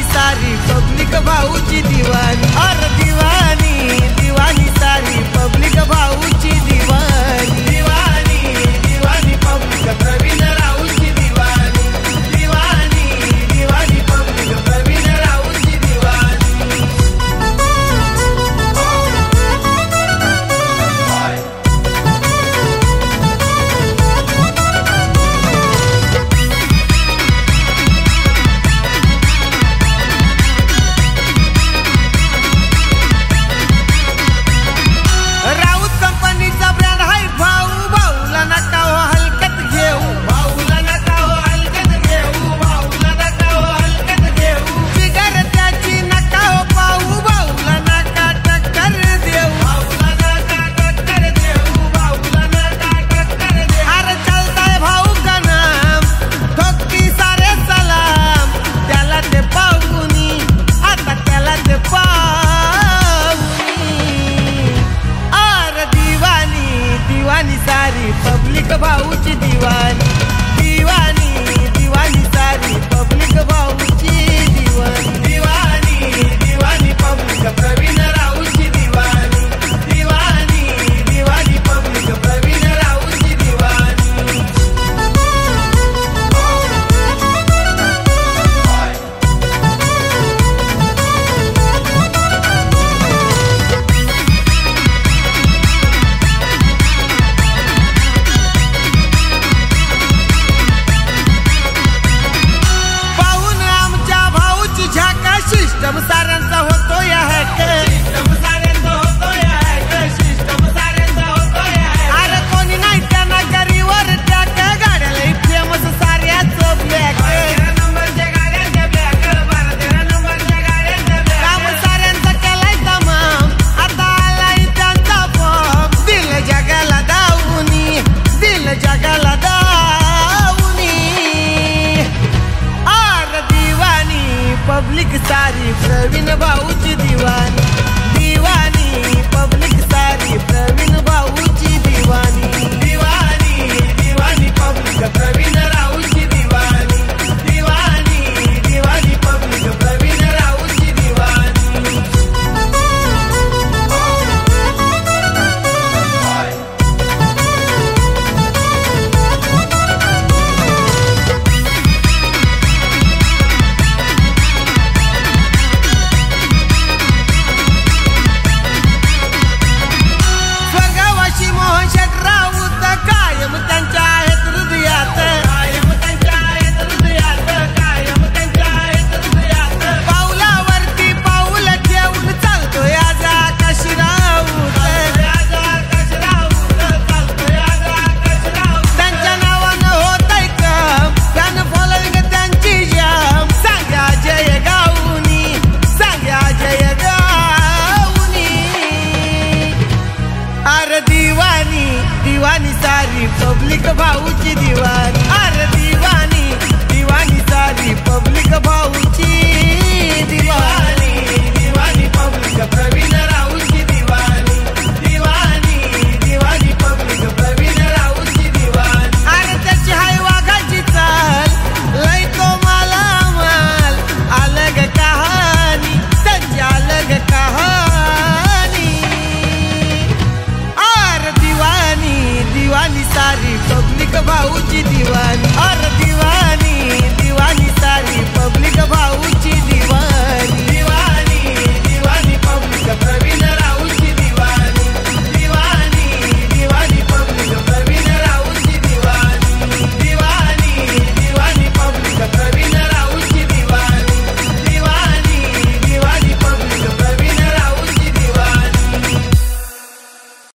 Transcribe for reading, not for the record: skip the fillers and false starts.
सारी पब्लिक भाऊची दिवानी, और दिवानी दिवानी सारी पब्लिक भाऊची दिवानी, दिवानी दिवानी पब्लिक प्रवीण राऊची दिवानी, दिवानी दिवानी पब्लिक प्रवीण राऊची दिवानी। राऊत कंपनीचा ब्रँड हाय भाऊ, भाऊला नका हो हलक्यात घेऊ, भाऊला नका हो हलक्यात घेऊ, भाऊला नका हो हलक्यात घेऊ, बिगर त्याची नका हो पाहू, भाऊला नका टक्कर देऊ, भाऊला नका टक्कर देऊ, भाऊला नका टक्कर देऊ। अरे चलताय भाऊ का नाम, ठोकती सारे सलाम, त्याला ते पाहुनी, आता त्याला ते दिवानी सारी पब्लिक भाऊची दिवानी, दिवानी दिवानी सारी पब्लिक भाऊची दिवानी, दिवानी दिवानी पब्लिक प्रवीण राऊची दिवानी, दिवानी दिवानी पब्लिक प्रवीण राऊची दिवानी। पाहून आमच्या भाऊची झाका, सिस्टम साऱ्यांचा होतो या हॅक, सिस्टम साऱ्यांचा होतो या हॅक, सिस्टम साऱ्यांचा होतो या हॅक। अरे कोणी नाही त्यांना गरीवर टॅक, गाड्याला फेमस साऱ्याचं ब्लॅक, 12 नंबरच्या गाड्यांच्या ब्लॅक, 12 नंबरच्या गाड्यांच्या ब्लॅक। काम साऱ्यांचा केलाय तमाम, आता आलाय त्यांचा फॉर्म, दिल जगाला दावूनी, दिल जगाला दावूनी। और दिवानी पब्लिक सारी प्रवीण भाऊची दिवानी, दिवानी पब्लिक सारी प्रवीण भाऊची दिवानी, दिवानी दिवानी पब्लिक प्रवीण राऊची दिवानी, दिवानी दिवानी पब्लिक प्रवीण राऊची दिवानी। स्वर्गवासी मोहन शेठ राऊत कायम त्यांच्या आहेत हृदयात, कायम त्यांच्या आहेत हृदयात, कायम त्यांच्या आहेत हृदयात। पाऊलावरती पाऊल ठेवून चालतोय आज आकाश राऊत, आज आकाश राऊत, चालतोय आज आकाश राऊत। त्यांच्या नावानं होतंय काम, फॅन फॉलोइंग त्यांची जाम, सांगा जय गाऊनी, सांगा जय गाऊनी। अरे दिवानी दिवानी सारी पब्लिक भाऊची दिवानी, अरे दिवानी दिवानी सारी पब्लिक भाऊची दिवानी, दिवानी पब्लिक प्रवीण राऊची दिवानी, दिवानी दिवानी पब्लिक प्रवीण राऊची दिवानी। अरे त्याची हाय वाघाची चाल, लय तो माला माल, अलग कहानी त्यांची अलग कहानी। और दिवानी दिवानी सारी पब्लिक भाऊची दिवानी, और